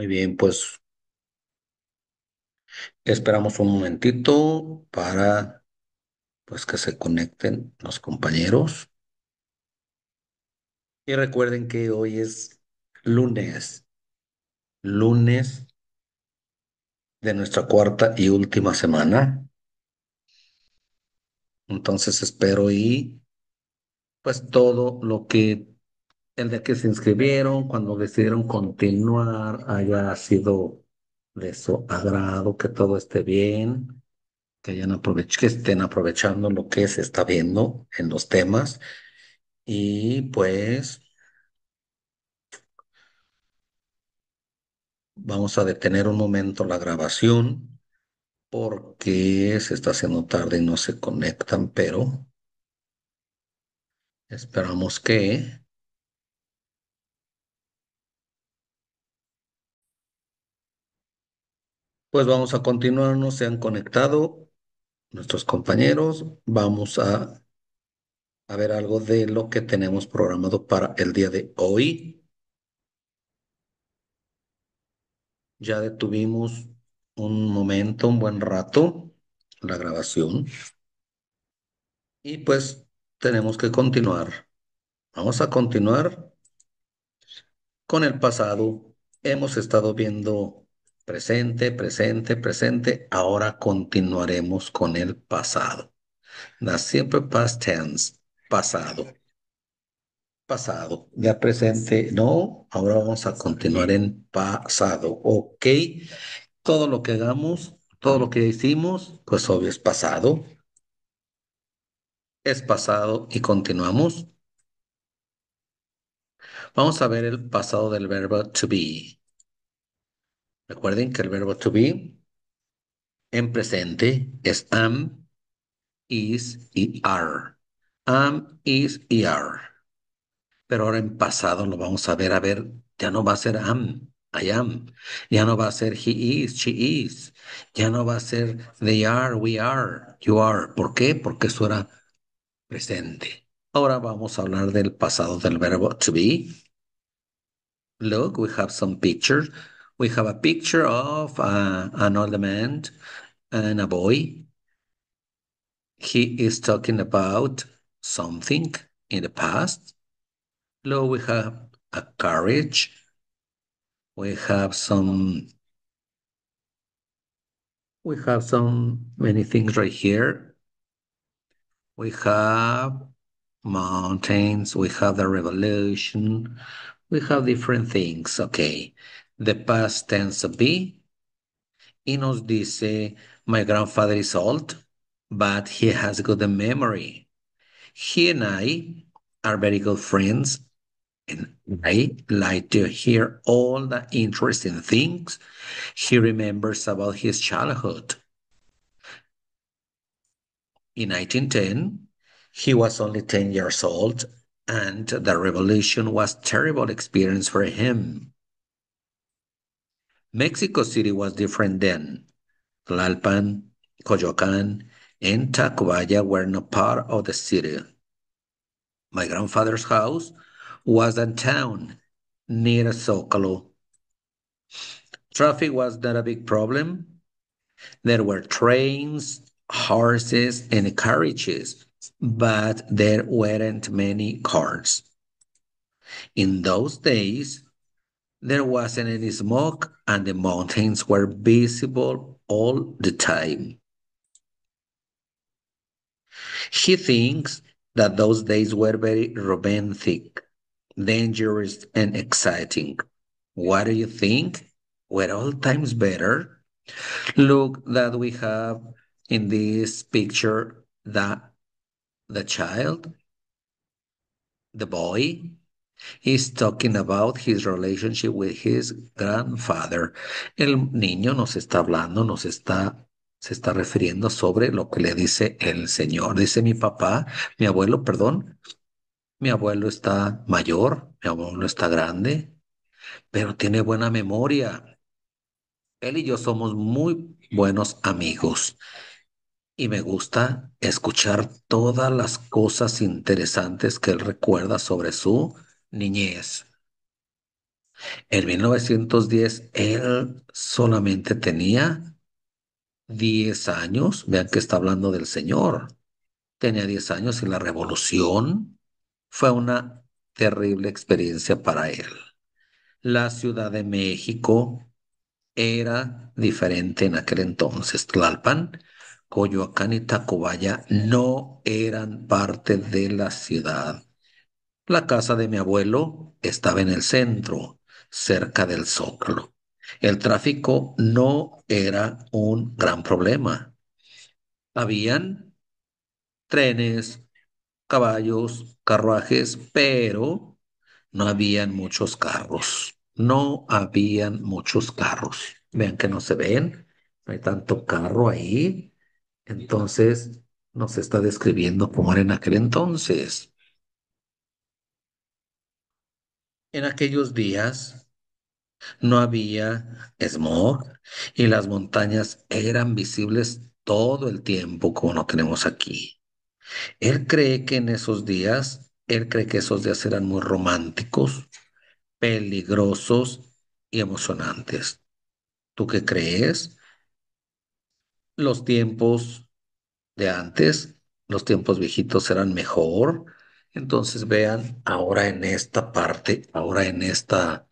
Muy bien, pues esperamos un momentito para pues que se conecten los compañeros. Y recuerden que hoy es lunes, lunes de nuestra cuarta y última semana. Entonces espero y pues todo lo que el de que se inscribieron, cuando decidieron continuar, haya sido de su agrado, que todo esté bien, que estén aprovechando lo que se está viendo en los temas. Y pues vamos a detener un momento la grabación porque se está haciendo tarde y no se conectan, pero esperamos que pues vamos a continuar, no se han conectado nuestros compañeros. Vamos a ver algo de lo que tenemos programado para el día de hoy. Ya detuvimos un momento, un buen rato, la grabación y pues tenemos que continuar. Vamos a continuar con el pasado. Hemos estado viendo presente, presente, presente. Ahora continuaremos con el pasado. Siempre past tense, pasado, pasado. Ya presente, no. Ahora vamos a continuar en pasado. Ok. Todo lo que hagamos, todo lo que hicimos, pues obvio es pasado. Es pasado y continuamos. Vamos a ver el pasado del verbo to be. Recuerden que el verbo to be en presente es am, is y are. Am, is y are. Pero ahora en pasado lo vamos a ver, ya no va a ser am, I am. Ya no va a ser he is, she is. Ya no va a ser they are, we are, you are. ¿Por qué? Porque eso era presente. Ahora vamos a hablar del pasado del verbo to be. Look, we have some pictures. We have a picture of an old man and a boy. He is talking about something in the past. Look, we have a carriage. We have some many things right here. We have mountains. We have the revolution. We have different things. Okay. The past tense of be. Y nos dice, my grandfather is old, but he has good memory. He and I are very good friends, and I like to hear all the interesting things he remembers about his childhood. In 1910, he was only 10 years old, and the revolution was a terrible experience for him. Mexico City was different then. Tlalpan, Coyoacan, and Tacubaya were not part of the city. My grandfather's house was downtown, near Zocalo. Traffic was not a big problem. There were trains, horses, and carriages, but there weren't many cars. In those days, there wasn't any smoke, and the mountains were visible all the time. He thinks that those days were very romantic, dangerous, and exciting. What do you think? Were all times better? Look that we have in this picture the child, the boy, is talking about his relationship with his grandfather. El niño nos está hablando, se está refiriendo sobre lo que le dice el Señor. Dice mi papá, mi abuelo, perdón, mi abuelo está mayor, mi abuelo está grande, pero tiene buena memoria. Él y yo somos muy buenos amigos y me gusta escuchar todas las cosas interesantes que él recuerda sobre su niñez. En 1910 él solamente tenía 10 años. Vean que está hablando del Señor. Tenía 10 años y la revolución fue una terrible experiencia para él. La Ciudad de México era diferente en aquel entonces. Tlalpan, Coyoacán y Tacubaya no eran parte de la ciudad. La casa de mi abuelo estaba en el centro, cerca del Zócalo. El tráfico no era un gran problema. Habían trenes, caballos, carruajes, pero no habían muchos carros. No habían muchos carros. Vean que no se ven, no hay tanto carro ahí. Entonces nos está describiendo cómo era en aquel entonces. En aquellos días no había smog y las montañas eran visibles todo el tiempo como no tenemos aquí. Él cree que esos días eran muy románticos, peligrosos y emocionantes. ¿Tú qué crees? Los tiempos de antes, los tiempos viejitos eran mejor. Entonces vean ahora en esta parte, ahora en esta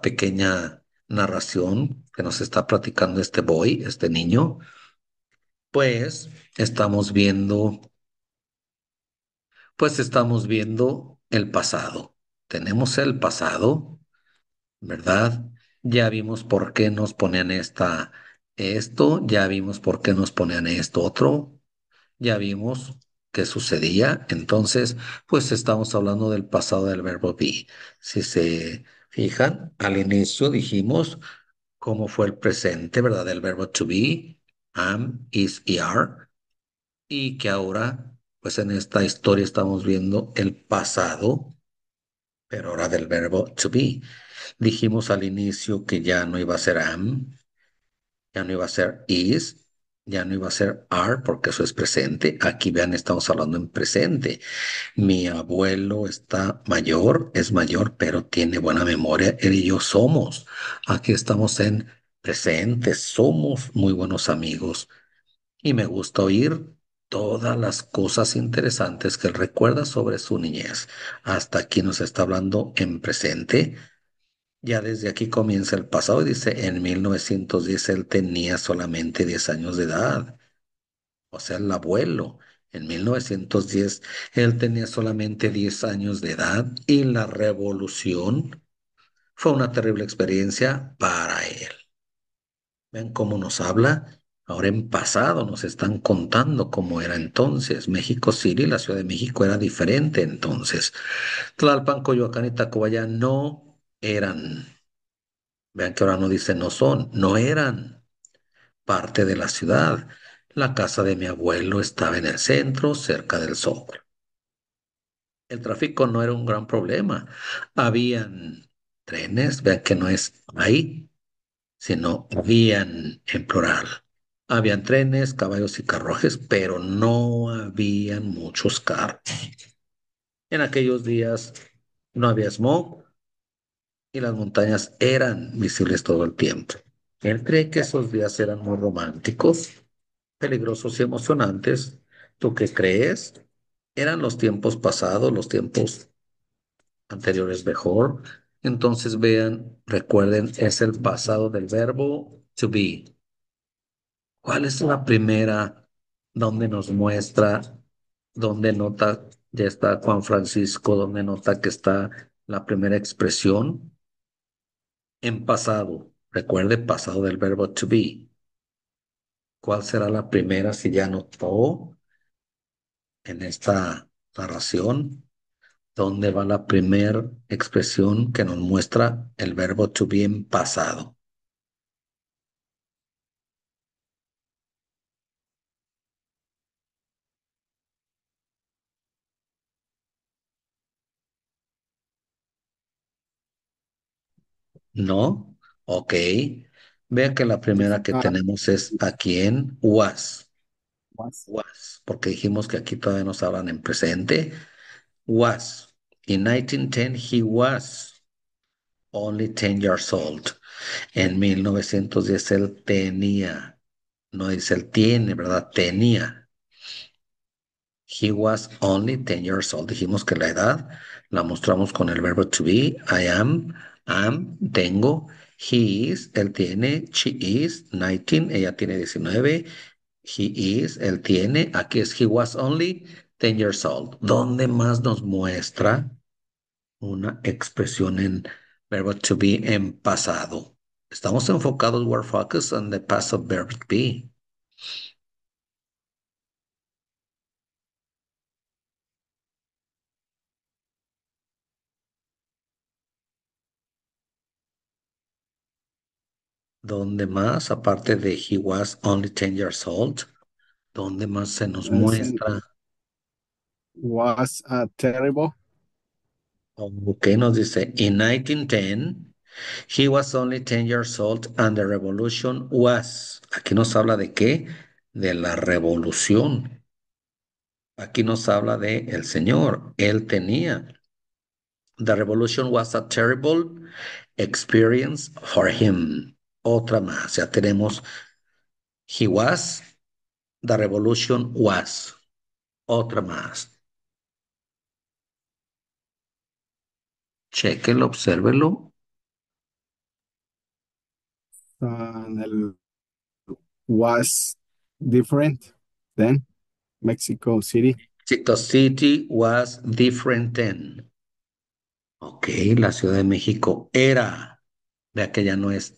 pequeña narración que nos está platicando este boy, este niño, pues estamos viendo, pues estamos viendo el pasado. Tenemos el pasado, ¿verdad? Ya vimos por qué nos ponían esto, ya vimos por qué nos ponían esto otro, ya vimos qué sucedía. Entonces, pues estamos hablando del pasado del verbo be. Si se fijan, al inicio dijimos cómo fue el presente, ¿verdad? Del verbo to be, am, is y are, y que ahora, pues en esta historia estamos viendo el pasado, pero ahora del verbo to be. Dijimos al inicio que ya no iba a ser am, ya no iba a ser is, ya no iba a ser are, porque eso es presente. Aquí vean, estamos hablando en presente. Mi abuelo está mayor, es mayor, pero tiene buena memoria. Él y yo somos. Aquí estamos en presente, somos muy buenos amigos. Y me gusta oír todas las cosas interesantes que él recuerda sobre su niñez. Hasta aquí nos está hablando en presente. Ya desde aquí comienza el pasado y dice, en 1910 él tenía solamente 10 años de edad, o sea, el abuelo. En 1910 él tenía solamente 10 años de edad y la revolución fue una terrible experiencia para él. ¿Ven cómo nos habla? Ahora en pasado nos están contando cómo era entonces. México City, la Ciudad de México era diferente entonces. Tlalpan, Coyoacán y Tacubaya no eran. Vean que ahora no dice no son, no eran parte de la ciudad. La casa de mi abuelo estaba en el centro, cerca del Zócalo. El tráfico no era un gran problema. Habían trenes, vean que no es ahí, sino habían en plural. Habían trenes, caballos y carruajes, pero no habían muchos carros. En aquellos días no había smog y las montañas eran visibles todo el tiempo. Él cree que esos días eran muy románticos, peligrosos y emocionantes. ¿Tú qué crees? ¿Eran los tiempos pasados, los tiempos anteriores mejor? Entonces vean, recuerden, es el pasado del verbo to be. ¿Cuál es la primera donde nos muestra, donde nota, ya está Juan Francisco, donde nota que está la primera expresión en pasado? Recuerde, pasado del verbo to be. ¿Cuál será la primera si ya notó en esta narración? ¿Dónde va la primera expresión que nos muestra el verbo to be en pasado? ¿No? Ok. Vean que la primera que Ah, tenemos es aquí en was. was. Was. Porque dijimos que aquí todavía nos hablan en presente. Was. In 1910 he was. only 10 years old. En 1910 él tenía, no dice él tiene, ¿verdad? Tenía. He was only 10 years old. Dijimos que la edad la mostramos con el verbo to be. I am, tengo. He is, él tiene. She is, 19, ella tiene 19. He is, él tiene. Aquí es he was only 10 years old. ¿Dónde más nos muestra una expresión en verbo to be en pasado? Estamos enfocados, we're focused on the past of verb to be. ¿Dónde más, aparte de he was only 10 years old? ¿Dónde más se nos Present muestra? was terrible. Ok, nos dice, in 1910, he was only 10 years old and the revolution was. Aquí nos habla de qué? De la revolución. Aquí nos habla de el Señor. Él tenía. The revolution was a terrible experience for him. Otra más. Ya tenemos, he was, the revolution was. Otra más. Chéquelo, obsérvelo. And el was different then Mexico City. Mexico City was different then. Ok, la Ciudad de México era, de aquella no es.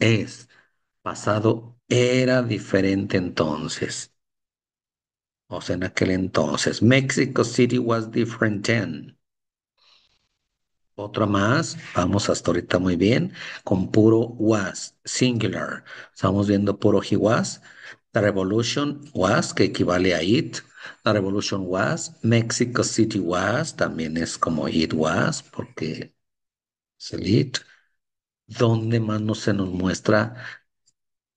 Pasado era diferente entonces. O sea, en aquel entonces. Mexico City was different then. Otra más, vamos hasta ahorita muy bien, con puro was, singular. Estamos viendo puro he was. The revolution was, que equivale a it. The revolution was. Mexico City was, también es como it was, porque es el it. ¿Dónde más no se nos muestra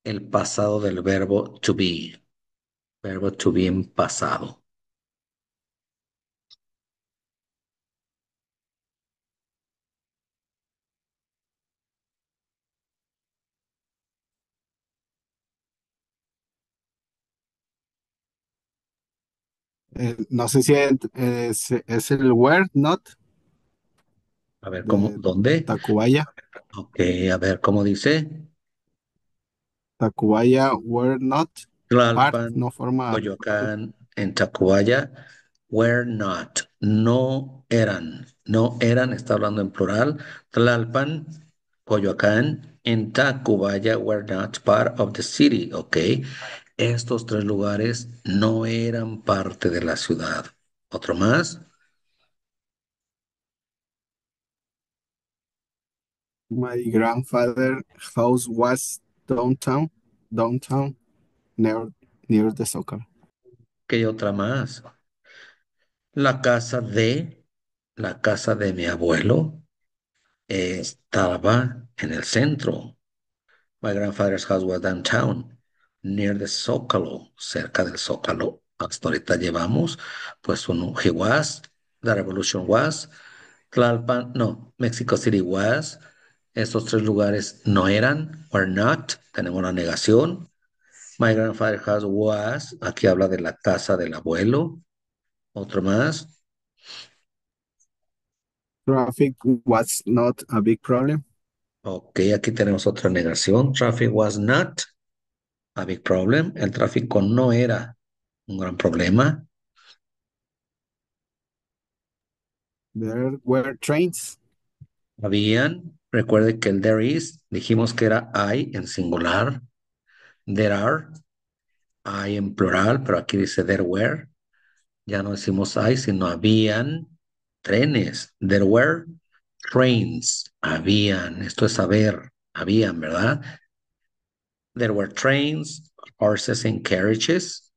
el pasado del verbo to be? Verbo to be en pasado. No sé si es el were not A ver, ¿cómo? de ¿Dónde? Tacubaya. Ok, a ver, ¿cómo dice? Tacubaya were not part, Tlalpan, no forma parte. Coyoacán, en Tacubaya, were not, no eran, no eran, está hablando en plural. Tlalpan, Coyoacán, en Tacubaya were not part of the city, ok. Estos tres lugares no eran parte de la ciudad. ¿Otro más? My grandfather house was downtown, near, near the soccer. ¿Qué otra más? La casa de, la casa de mi abuelo estaba en el centro. My grandfather's house was downtown, near the Zócalo, cerca del Zócalo. Hasta ahorita llevamos, pues, he was, the revolution was, Tlalpan, no, Mexico City was. Estos tres lugares no eran, were not, tenemos la negación. My grandfather's house was, aquí habla de la casa del abuelo. Otro más. Traffic was not a big problem. Ok, aquí tenemos otra negación. Traffic was not a big problem. El tráfico no era un gran problema. There were trains. Habían, recuerde que el there is, dijimos que era hay en singular. There are, hay en plural, pero aquí dice there were. Ya no decimos hay, sino habían trenes. There were trains. Habían, esto es saber, habían, ¿verdad? There were trains, horses and carriages.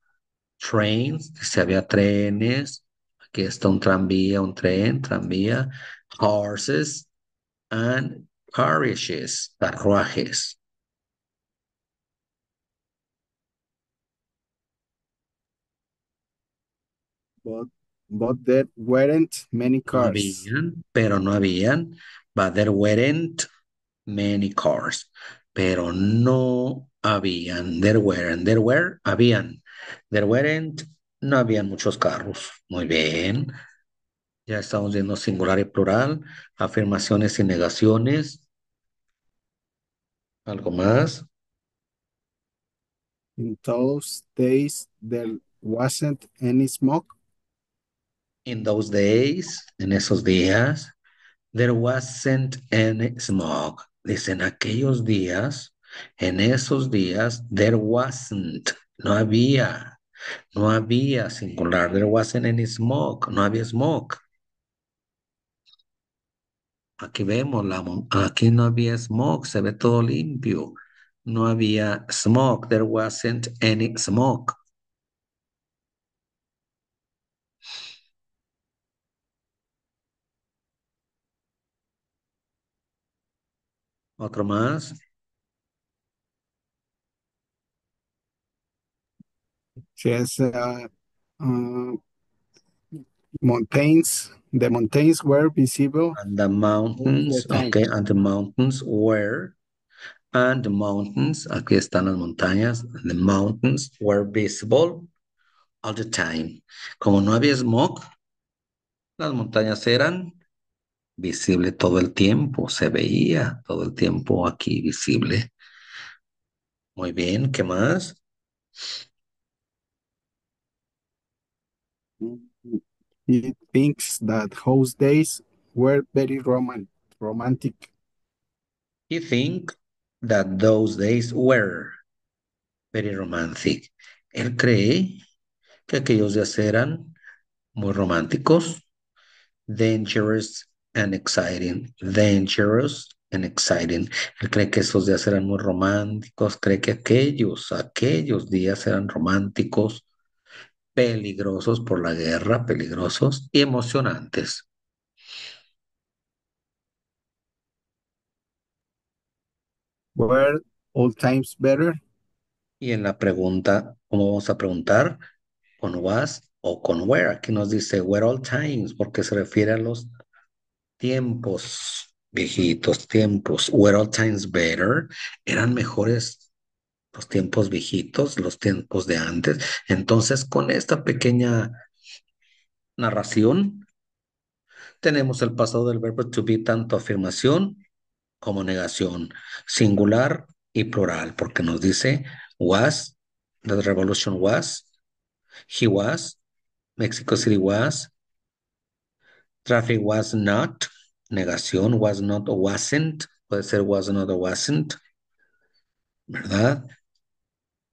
Trains, si había trenes. Aquí está un tranvía, un tren, tranvía. Horses and carriages, carruajes. but but there weren't many No cars. habían, pero no habían. But there weren't. many cars, pero no habían, habían, there weren't, no habían muchos carros. Muy bien, ya estamos viendo singular y plural, afirmaciones y negaciones. ¿Algo más? In those days, there wasn't any smoke. In those days, en esos días, there wasn't any smoke. Dice, en aquellos días, en esos días, there wasn't, no había. No había singular. There wasn't any smoke. No había smoke. Aquí vemos aquí no había smoke. Se ve todo limpio. No había smoke. There wasn't any smoke. Otro más. Yes, uh, mountains. The mountains were visible And the all the mountains. time. Okay. And the mountains were. And the mountains. Aquí están las montañas. The mountains were visible all the time. Como no había smoke, las montañas eran visibles todo el tiempo. Se veía todo el tiempo aquí visible. Muy bien, ¿qué más? He thinks that those days were very romantic. You think that those days were very romantic. Él cree que aquellos días eran muy románticos, dangerous and exciting. Dangerous and exciting. Él cree que esos días eran muy románticos, cree que aquellos días eran románticos, peligrosos por la guerra, peligrosos y emocionantes. Were old times better? Y en la pregunta, ¿cómo vamos a preguntar? ¿Con was o con where? Aquí nos dice were all times, porque se refiere a los tiempos viejitos, tiempos. Were all times better? ¿Eran mejores los tiempos viejitos, los tiempos de antes? Entonces, con esta pequeña narración, tenemos el pasado del verbo to be, tanto afirmación como negación, singular y plural, porque nos dice was, the revolution was, he was, Mexico City was, traffic was not, negación was not o wasn't, puede ser was not o wasn't, ¿verdad?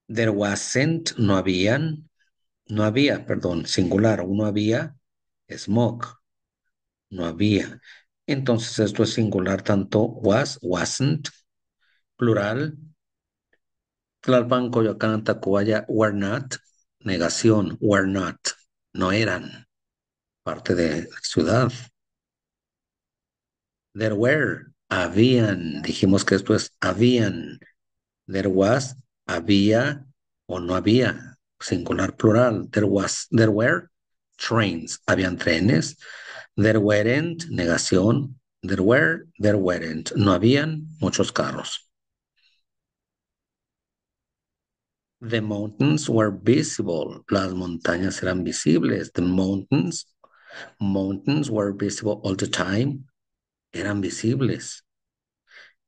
There wasn't, no había, perdón, singular, no había smoke, no había. Entonces esto es singular, tanto was, wasn't, plural, Tlalpan, Coyoacán, Tacubaya, were not, negación, were not, no eran parte de la ciudad. There were, habían, dijimos que esto es habían. There was, había o no había, singular plural. There were trains, habían trenes. There weren't, negación. There weren't, no habían muchos carros. The mountains were visible. Las montañas eran visibles. The mountains were visible all the time. Eran visibles.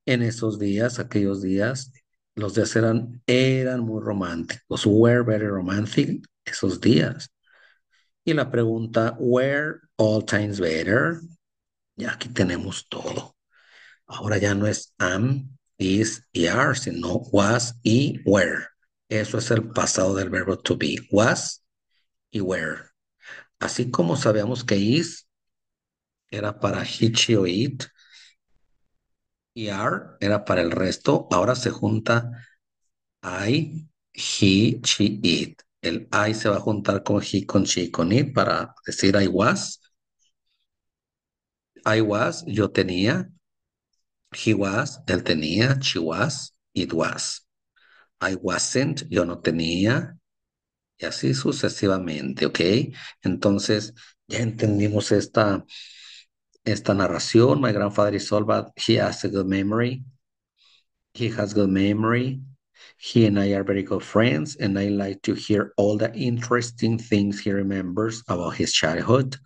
En esos días, aquellos días, los días eran muy románticos. Were very romantic esos días. Y la pregunta, were all times better? Ya aquí tenemos todo. Ahora ya no es am, is y are, sino was y were. Eso es el pasado del verbo to be. Was y were. Así como sabíamos que is era para he, she o it y are era para el resto, ahora se junta I, he, she, it. El I se va a juntar con he, con she, con it para decir I was. I was, yo tenía. He was, él tenía. She was, it was. I wasn't, yo no tenía. Y así sucesivamente, ¿ok? Entonces, ya entendimos esta narración. My grandfather is old, but he has a good memory. He has good memory. He and I are very good friends, and I like to hear all the interesting things he remembers about his childhood.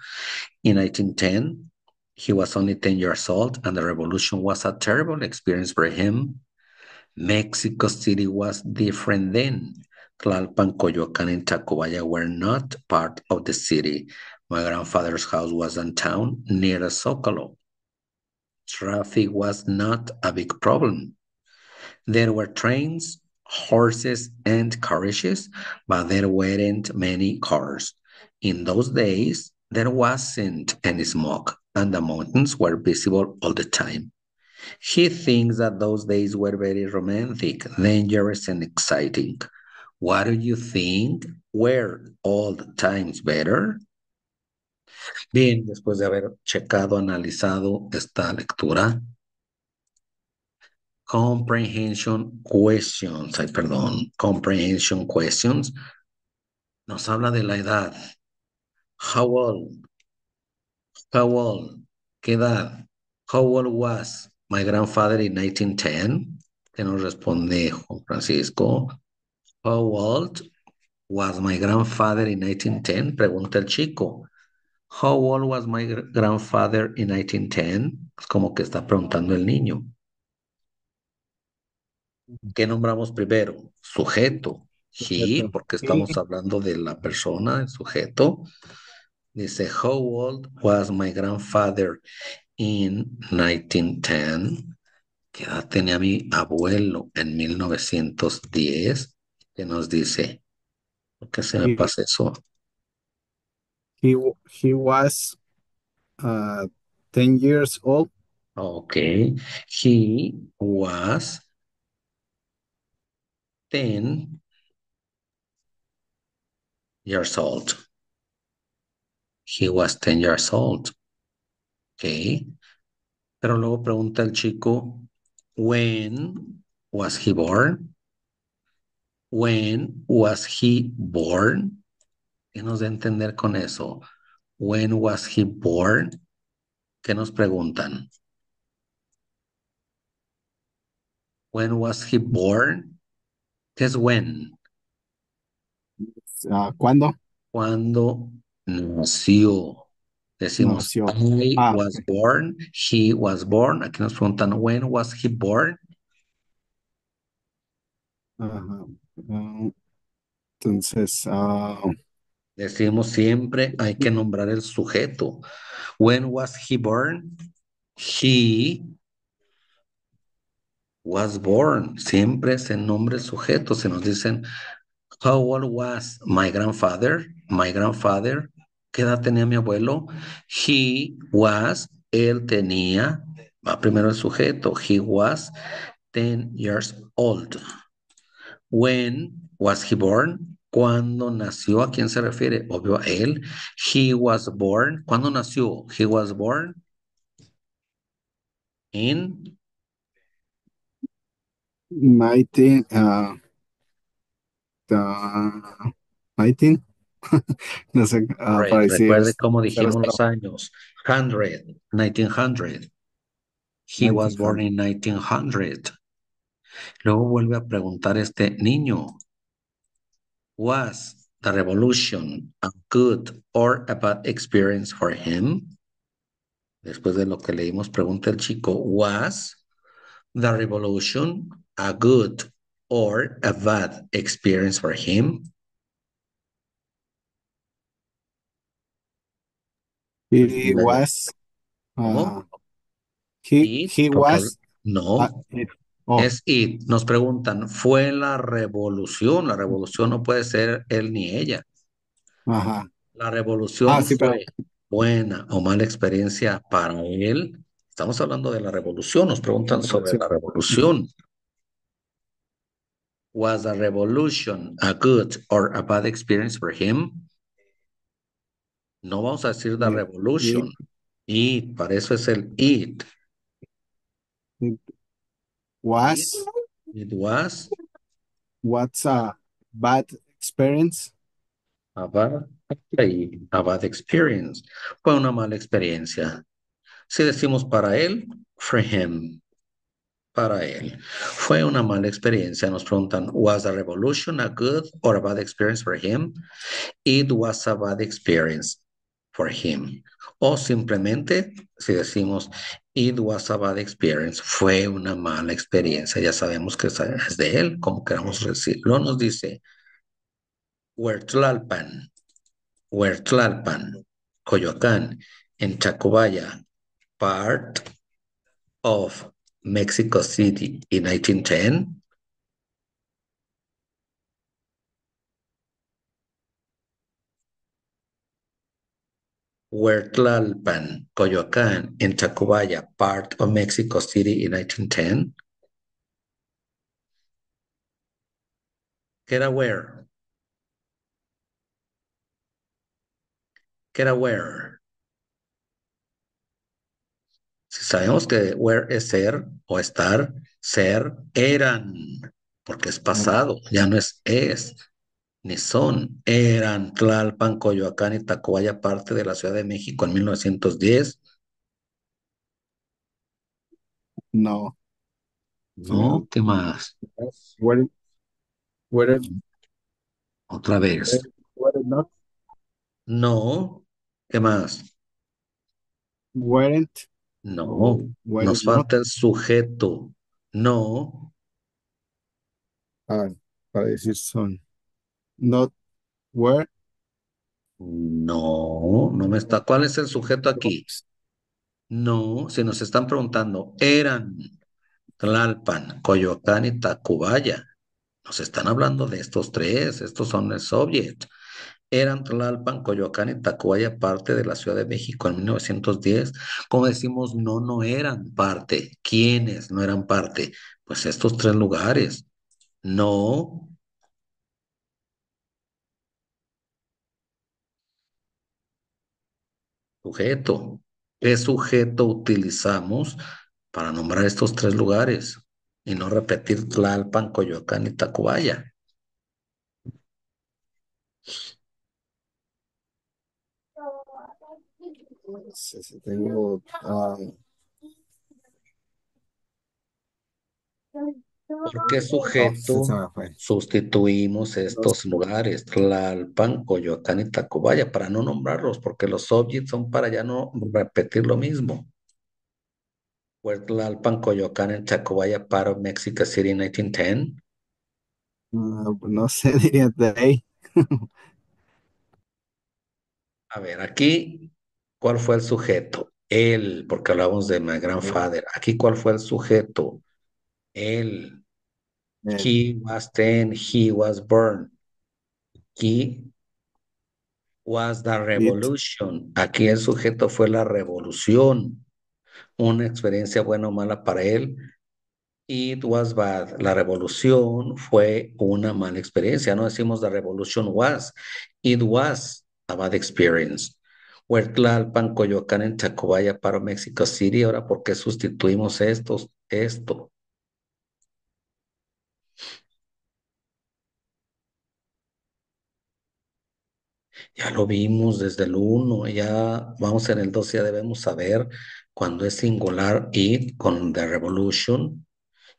In 1910, he was only 10 years old, and the revolution was a terrible experience for him. Mexico City was different then. Tlalpan, Coyoacán, and Tacubaya were not part of the city. My grandfather's house was downtown near the Zocalo. Traffic was not a big problem. There were trains, horses, and carriages, but there weren't many cars. In those days, there wasn't any smoke, and the mountains were visible all the time. He thinks that those days were very romantic, dangerous, and exciting. What do you think? Were old times better? Bien, después de haber checado, analizado esta lectura, comprehension questions, nos habla de la edad. How old? How old? ¿Qué edad? How old was my grandfather in 1910? Que nos responde Juan Francisco. How old was my grandfather in 1910? Pregunta el chico. How old was my grandfather in 1910? Es como que está preguntando el niño. ¿Qué nombramos primero? Sujeto. He, Sujeto. porque He, estamos hablando de la persona, el sujeto. Dice, how old was my grandfather in 1910? ¿Qué edad tenía mi abuelo en 1910? ¿Qué nos dice? ¿Por qué se me he, pasa eso? he was 10 years old. Okay. He was 10 years old. He was 10 years old. Okay. Pero luego pregunta el chico, when was he born? When was he born? ¿Qué nos da a entender con eso? When was he born? ¿Qué nos preguntan? When was he born? ¿Qué es when? ¿Cuándo Cuando nació. Decimos, nació? I Ah, was ok. born, he was born. Aquí nos preguntan, when was he born? Ajá. Ah, entonces, Decimos siempre, hay que nombrar el sujeto. When was he born? He was born. Siempre se nombra el sujeto. Se nos dicen, how old was my grandfather? My grandfather. ¿Qué edad tenía mi abuelo? He was, él tenía, va primero el sujeto. He was 10 years old. When was he born? ¿Cuándo nació? ¿A quién se refiere? Obvio a él. He was born. ¿Cuándo nació? He was born in 19, uh, 19, no sé, para decir Recuerde cómo cero dijimos los cero años. 100, 1900. He was born 1900. in 1900. Luego vuelve a preguntar este niño. Was the revolution a good or a bad experience for him? Después de lo que leímos, pregunta el chico. Was the revolution a good or a bad experience for him? He was, ¿Cómo? uh, he Porque was, no, it. Oh, es it. Nos preguntan, ¿fue la revolución? La revolución no puede ser él ni ella. ajá. La revolución Sí, pero fue buena o mala experiencia para él. Estamos hablando de la revolución. Nos preguntan sobre revolución. la Ujú. revolución. Was the revolution a good or a bad experience for him? No vamos a decir the It, revolution. It, para eso es el it. it It, was, it was what's a bad experience? a bad, a bad experience. Fue una mala experiencia. Si decimos para él, for him. para él. Fue una mala experiencia. Nos preguntan, ¿was the revolution a good or a bad experience for him? It was a bad experience for him. O simplemente, si decimos, it was a bad experience, fue una mala experiencia. Ya sabemos que es de él, como queramos decirlo. Nos dice, Huertlalpan, Huertlalpan, Coyoacán, en Tacubaya, part of Mexico City in 1910. Huertlalpan, Coyoacán, en Tacubaya, part of Mexico City in 1910. Get aware. Get aware. Si sabemos que where es ser o estar, ser, eran, porque es pasado, ya no es, ni son. Eran Tlalpan, Coyoacán y Tacubaya parte de la Ciudad de México en 1910. No. Se me- No, ¿qué más? Were, were, Otra vez. were not, No, ¿qué más? weren't, No, o were nos not, falta el sujeto. No, ah, para decir son. Not were, no, no me está. ¿Cuál es el sujeto aquí? dogs. No, si nos están preguntando, eran Tlalpan, Coyoacán y Tacubaya. Nos están hablando de estos tres, estos son el subject. Eran Tlalpan, Coyoacán y Tacubaya parte de la Ciudad de México en 1910. Como decimos, no, no eran parte. ¿Quiénes no eran parte? Pues estos tres lugares. No, sujeto. ¿Qué sujeto utilizamos para nombrar estos tres lugares? Y no repetir Tlalpan, Coyoacán y Tacubaya. Sí, sí, tengo, ¿Por qué se sujeto me fue. sustituimos Los, estos lugares, Tlalpan, Coyoacán y Tacubaya, para no nombrarlos? Porque los objects son para ya no repetir lo mismo. Where Tlalpan, Coyoacán and Tacubaya part of Mexico City in 1910. no sé, diría de ahí. A ver, aquí, ¿cuál fue el sujeto? Él, porque hablamos de my grandfather. Aquí, ¿cuál fue el sujeto? Él. El, He was 10, he was born. He was the it, revolution. Aquí el sujeto fue la revolución. Una experiencia buena o mala para él. It was bad. La revolución fue una mala experiencia. No decimos the revolution was. It was a bad experience. Huertlalpan, Coyoacán, en Tacubaya, Paro, Mexico City. Ahora, ¿por qué sustituimos esto? Ya lo vimos desde el uno, ya vamos en el 2, ya debemos saber cuando es singular it con the revolution,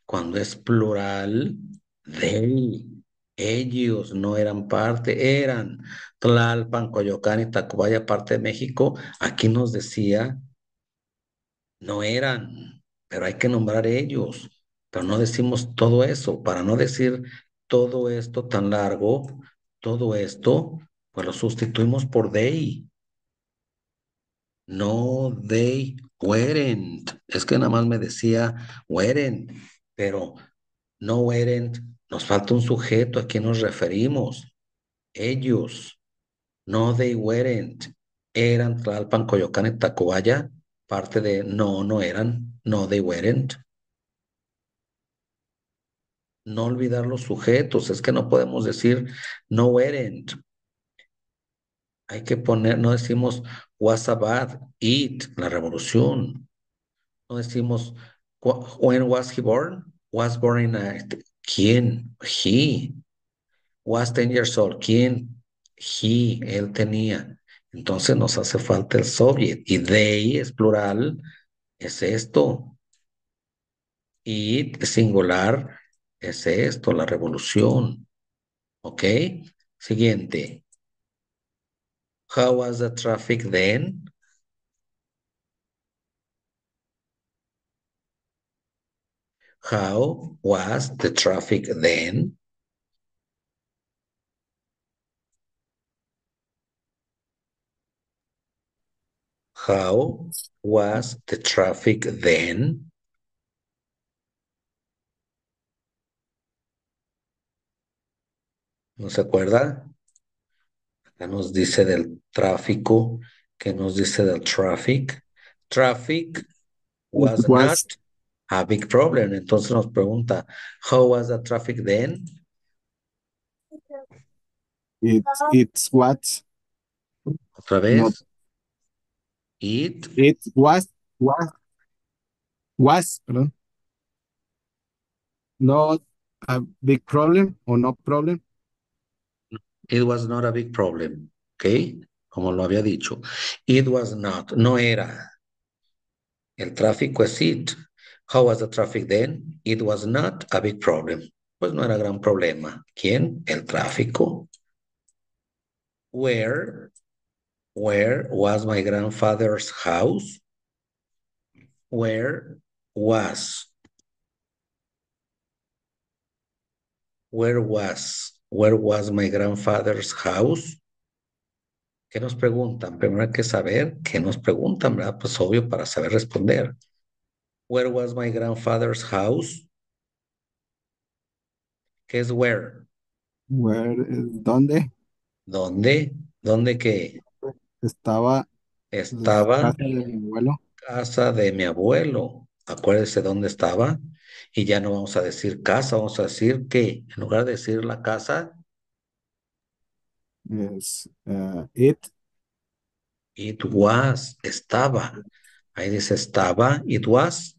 cuando es plural, they, ellos no eran parte, eran Tlalpan, Coyoacán y Tacubaya parte de México. Aquí nos decía, no eran, pero hay que nombrar ellos, pero no decimos todo eso, para no decir todo esto tan largo, todo esto, pues lo sustituimos por they. No, they weren't. Es que nada más me decía weren't, pero no weren't. Nos falta un sujeto a quien nos referimos. Ellos. No, they weren't. Eran Tlalpan, Coyoacán y Tacubaya. Parte de no, no eran. No, they weren't. No olvidar los sujetos. Es que no podemos decir no weren't. Hay que poner, no decimos was about it, la revolución. No decimos, when was he born? Was born in a, ¿quién? He. Was 10 years old. ¿Quién? He, él tenía. Entonces nos hace falta el subject. Y they es plural, es esto. It singular es esto, la revolución. ¿Ok? Siguiente. How was the traffic then? How was the traffic then? How was the traffic then? ¿No se acuerda? Acá nos dice del tráfico. ¿Qué nos dice del traffic? Traffic It was not was, a big problem. Entonces nos pregunta, how was the traffic then? it, it's what, Otra not, vez, it, it perdón, not a big problem or no problem. it was not a big problem. ¿Ok? Como lo había dicho. It was not, no era. El tráfico es it. How was the traffic then? It was not a big problem. Pues no era gran problema. ¿Quién? El tráfico. Where, where was my grandfather's house? Where was, where was my grandfather's house? ¿Qué nos preguntan? Primero hay que saber qué nos preguntan, ¿verdad? Pues obvio para saber responder. Where was my grandfather's house? ¿Qué es where? Where, ¿dónde ¿Dónde? ¿Dónde qué? estaba la Estaba casa de mi abuelo? casa de mi abuelo. Acuérdese dónde estaba. Y ya no vamos a decir casa, vamos a decir que en lugar de decir la casa, Es it it was, estaba. Ahí dice estaba, it was.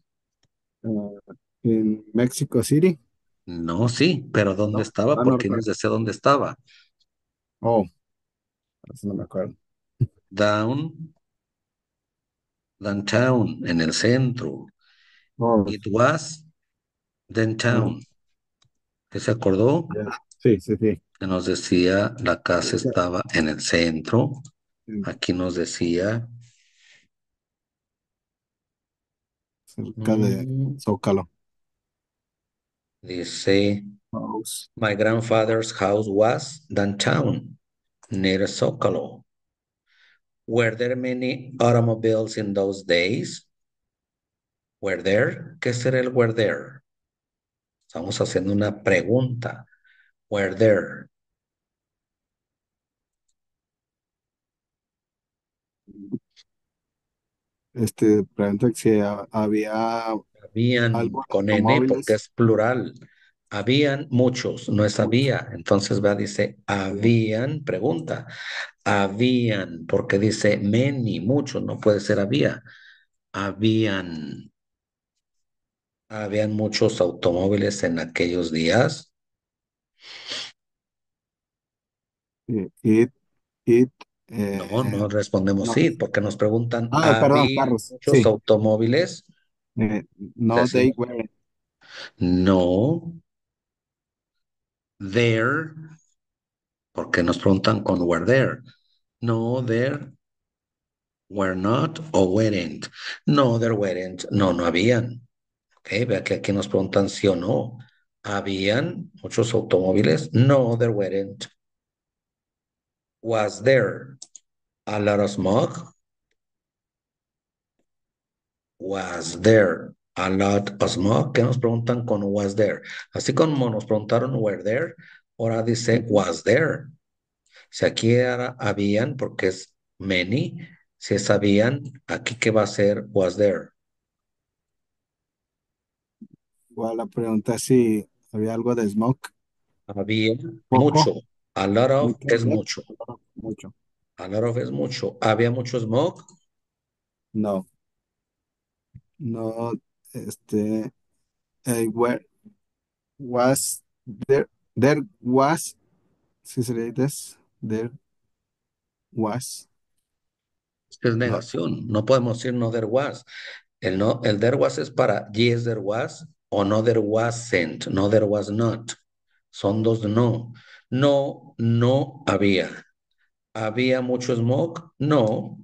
in Mexico City. No, sí, pero ¿dónde No, estaba? no Porque nos recuerdo. decía dónde estaba. Oh, eso no me acuerdo. Down, downtown, en el centro. Oh, It was oh, downtown. ¿Qué se acordó? ya. Sí, sí, sí. Que nos decía la casa Cerca, estaba en el centro. sí, Aquí nos decía, cerca de mm, Zócalo. dice, House. my grandfather's house was downtown, near Zocalo. Were there many automobiles in those days? Were there? ¿Qué será el were there? Estamos haciendo una pregunta. Were there? Pregunta que si había Habían algo de con N porque automóviles. es plural. Habían muchos, no es había. Entonces va, dice, Había. habían, pregunta. Habían, porque dice many, muchos, no puede ser había. Habían, habían muchos automóviles en aquellos días. It, it, No, eh, no respondemos no. sí, porque nos preguntan, Perdón, ¿había carros. muchos Sí. automóviles? No, they Decimos, were. no, there, porque nos preguntan con were there. No, there were not o weren't. No, there weren't. No, no habían. Ok, vea que aquí nos preguntan sí o no. ¿Habían muchos automóviles? No, there weren't. Was there a lot of smoke? Was there a lot of smoke? ¿Qué nos preguntan con was there? Así como nos preguntaron were there, ahora dice Ujú. was there. Si aquí era habían, porque es many, si es habían, aquí qué va a ser was there. Igual la pregunta es si había algo de smoke. Había Poco. mucho. A lot of Mucho, es mucho. mucho. Mucho. A lot of es mucho. Había mucho smoke. No. No. Este. Where was there? There was. ¿Sí sería this? There was. Es No. negación. No podemos decir no there was. El, no, el there was es para yes there was o no there wasn't, no there was not. Son dos no. No, no había. ¿Había mucho smog? No,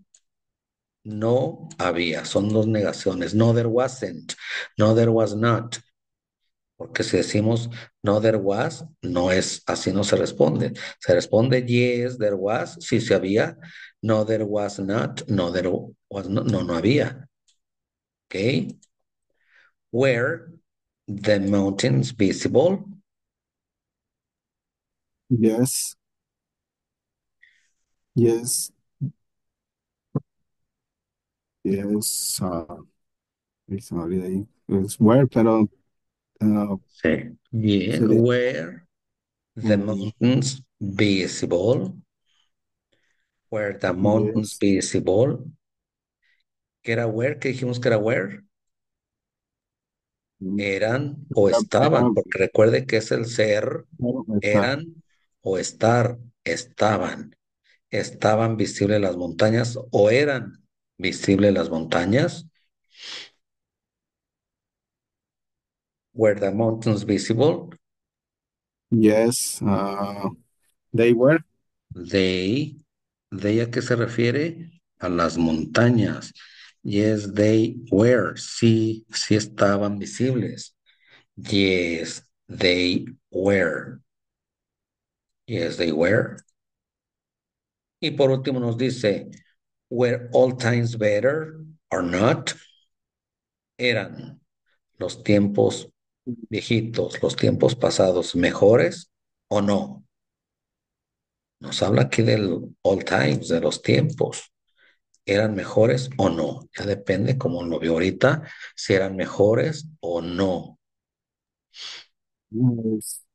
no había. Son dos negaciones. No there wasn't, no there was not. Porque si decimos no there was, no es así, no se responde. Se responde yes, there was, sí se había. No there was not, no there was not, no, no había. ¿Ok? Were the mountains visible? Yes, yes, yes. Se me olvida ahí. Es where, pero ah, Sí. Yeah, sería. were the mm, mountains visible? Were the mountains yes. visible? ¿Qué era where? ¿Qué dijimos que era where? mm, Eran o Era, estaban, porque recuerde que es el ser, estar. eran o estar, estaban. ¿Estaban visibles las montañas o eran visibles las montañas? Were the mountains visible? Yes, they were. They, ¿they a qué se refiere? A las montañas. Yes, they were. Sí, sí estaban visibles. Yes, they were. Yes, they were. Y por último nos dice, were all times better or not? Eran los tiempos viejitos, los tiempos pasados mejores o no. Nos habla aquí del all times, de los tiempos. ¿Eran mejores o no? Ya depende, como lo vio ahorita, si eran mejores o no. Yes.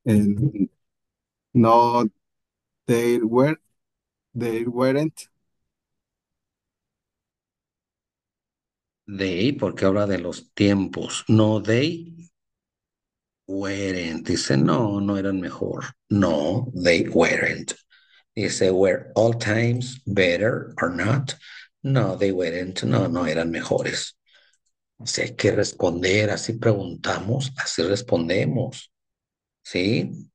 And no, they were. They weren't. They, porque habla de los tiempos. No, they weren't. Dice, no, no eran mejor. No, they weren't. Dice, were all times better or not? No, they weren't. No, no eran mejores. Si hay que responder, así preguntamos, así respondemos. ¿Sí?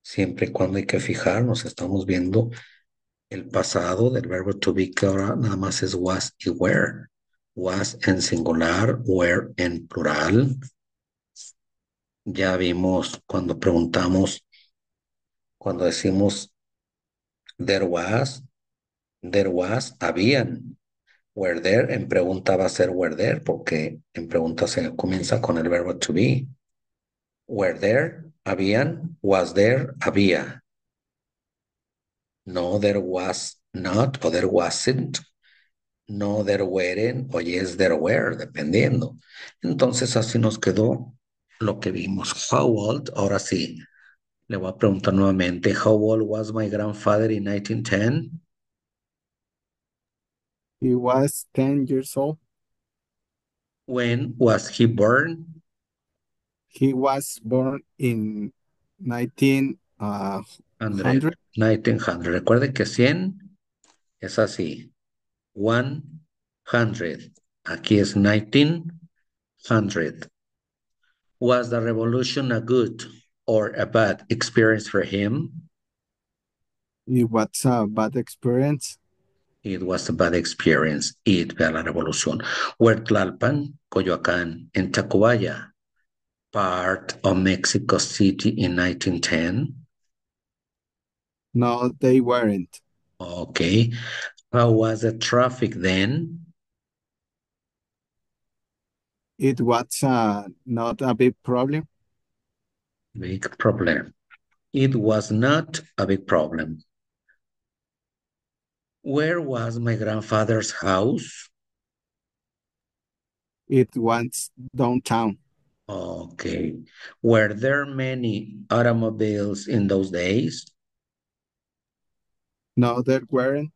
Siempre y cuando hay que fijarnos, estamos viendo el pasado del verbo to be, que ahora nada más es was y were. Was en singular, were en plural. Ya vimos cuando preguntamos, cuando decimos there was, habían. Were there, en pregunta va a ser were there, porque en pregunta se comienza con el verbo to be. Were there, habían. Was there, había. No, there was not, o there wasn't. No, there weren't, o yes, there were, dependiendo. Entonces así nos quedó lo que vimos. How old, ahora sí, le voy a preguntar nuevamente. How old was my grandfather in 1910? He was 10 years old. When was he born? He was born in 1900. 1900. Recuerde que 100 es así. 100. Aquí es 1900. Was the revolution a good or a bad experience for him? It was a bad experience. It was a bad experience. It fue la revolución. Were Tlalpan, Coyoacán, and Tacubaya part of Mexico City in 1910? No, they weren't. Okay. How was the traffic then? It was not a big problem. Big problem. It was not a big problem. Where was my grandfather's house? It was downtown. Okay. Were there many automobiles in those days? No, there weren't.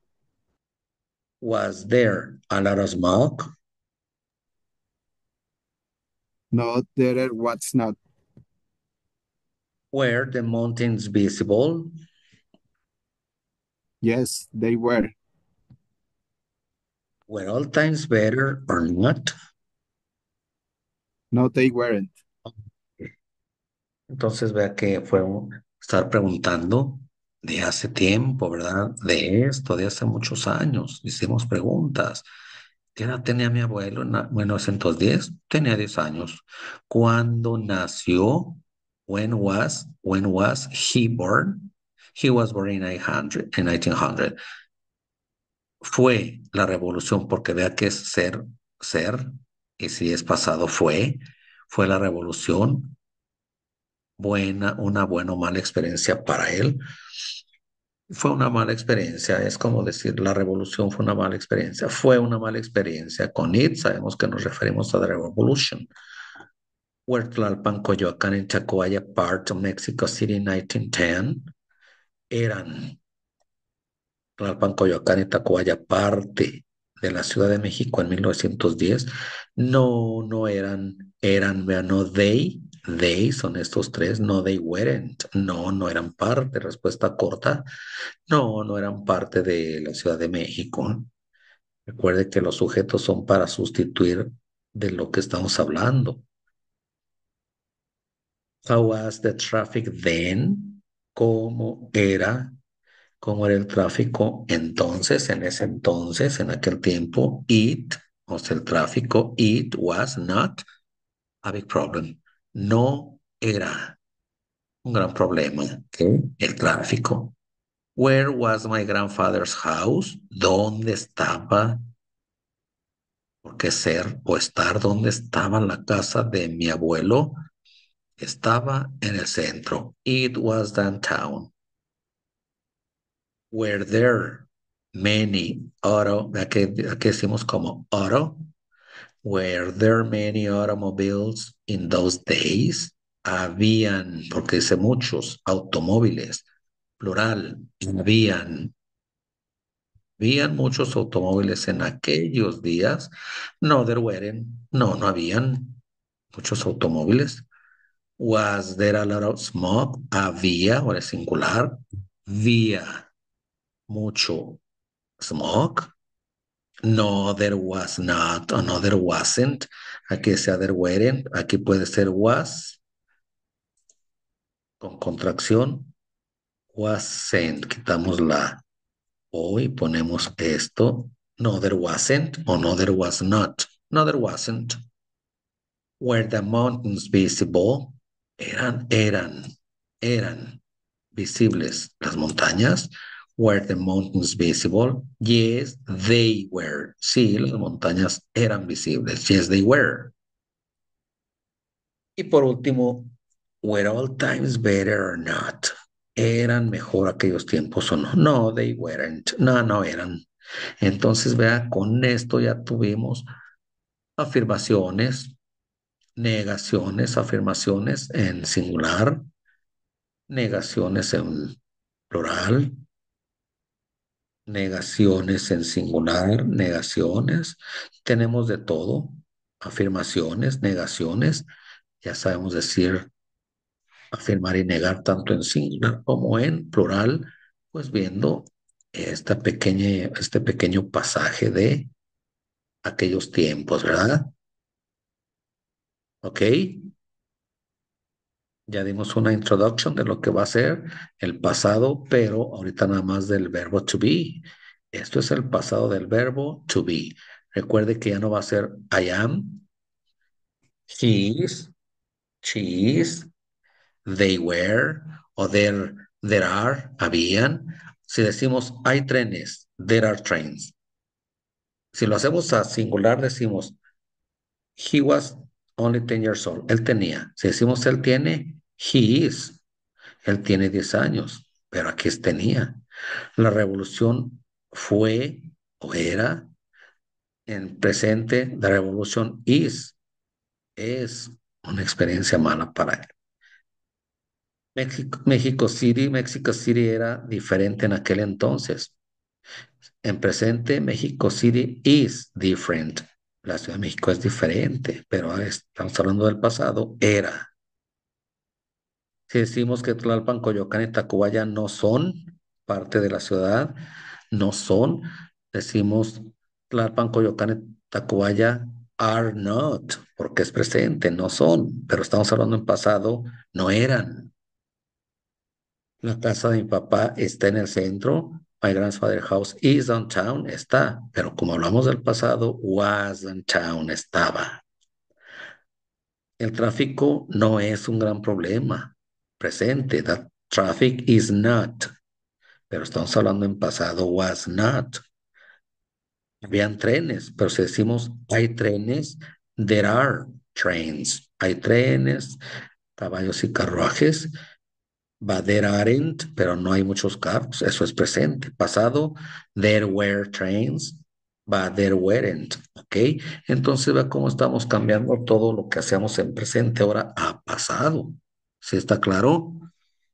Was there a lot of smoke? No, there was not. Were the mountains visible? Yes, they were. Were all times better or not? No, they weren't. Entonces vea que fue estar preguntando de hace tiempo, ¿verdad? De esto, de hace muchos años. Hicimos preguntas. ¿Qué edad tenía mi abuelo en 1910? Tenía 10 años. ¿Cuándo nació? When was he born? He was born in 1900. Fue la revolución, porque vea que es ser, y si es pasado, fue la revolución una buena o mala experiencia para él. Fue una mala experiencia, es como decir, la revolución fue una mala experiencia. Fue una mala experiencia. Con it sabemos que nos referimos a the revolution. Where Tlalpan, Coyoacán, and Chacoaya part of Mexico City in 1910 eran Tlalpan, Coyoacán y Tacubaya parte de la Ciudad de México en 1910. No, no eran, vean, no they son estos tres, no they weren't, no, no eran parte, respuesta corta, no, no eran parte de la Ciudad de México. Recuerde que los sujetos son para sustituir de lo que estamos hablando. How was the traffic then? ¿Cómo era ¿Cómo era el tráfico entonces, en ese entonces, en aquel tiempo? O sea, el tráfico, it was not a big problem. No era un gran problema, ¿ok? El tráfico. Where was my grandfather's house? ¿Dónde estaba? ¿Por qué ser o estar? ¿Dónde estaba la casa de mi abuelo? Estaba en el centro. It was downtown. Were there many aquí decimos como auto, were there many automobiles in those days? Habían, porque dice muchos, automóviles, plural, habían muchos automóviles en aquellos días. No, there weren't, no, no habían muchos automóviles. Was there a lot of smoke? Había, ahora es singular, había mucho smoke. No, there was not, o no, there wasn't. Aquí sea there weren't, aquí puede ser was con contracción, wasn't. Quitamos la o y ponemos esto. No, there wasn't, o no, there was not. No, there wasn't. Were the mountains visible? Eran visibles las montañas. Were the mountains visible? Yes, they were. Sí, las montañas eran visibles. Yes, they were. Y por último, were all times better or not? ¿Eran mejor aquellos tiempos o no? No, they weren't. No, no eran. Entonces, vea, con esto ya tuvimos afirmaciones, negaciones, afirmaciones en singular, negaciones en plural, negaciones en singular, negaciones. Tenemos de todo, afirmaciones, negaciones. Ya sabemos decir afirmar y negar tanto en singular como en plural, pues viendo este pequeño pasaje de aquellos tiempos, ¿verdad? ¿Ok? Ya dimos una introduction de lo que va a ser el pasado, pero ahorita nada más del verbo to be. Esto es el pasado del verbo to be. Recuerde que ya no va a ser I am, he is, she is, they were, o there are, habían. Si decimos hay trenes, there are trains. Si lo hacemos a singular, decimos he was only 10 years old. Él tenía. Si decimos él tiene, he is. Él tiene 10 años, pero aquí es tenía. La revolución fue o era en presente. The revolution es una experiencia mala para él. México City era diferente en aquel entonces. En presente, México City is different. La Ciudad de México es diferente, pero estamos hablando del pasado, era. Si decimos que Tlalpan, Coyoacán y Tacubaya no son parte de la ciudad, no son, decimos Tlalpan, Coyoacán y Tacubaya Are not, porque es presente, no son, pero estamos hablando en pasado, no eran. La casa de mi papá está en el centro. My grandfather's house is downtown, está, pero como hablamos del pasado, was downtown, estaba. El tráfico no es un gran problema. Presente, that traffic is not, pero estamos hablando en pasado, was not. Habían trenes, pero si decimos hay trenes, there are trains. Hay trenes, caballos y carruajes. Va there aren't, pero no hay muchos carros. Eso es presente. Pasado, there were trains. Va there weren't. ¿Ok? Entonces ve cómo estamos cambiando todo lo que hacíamos en presente ahora a pasado. ¿Sí está claro?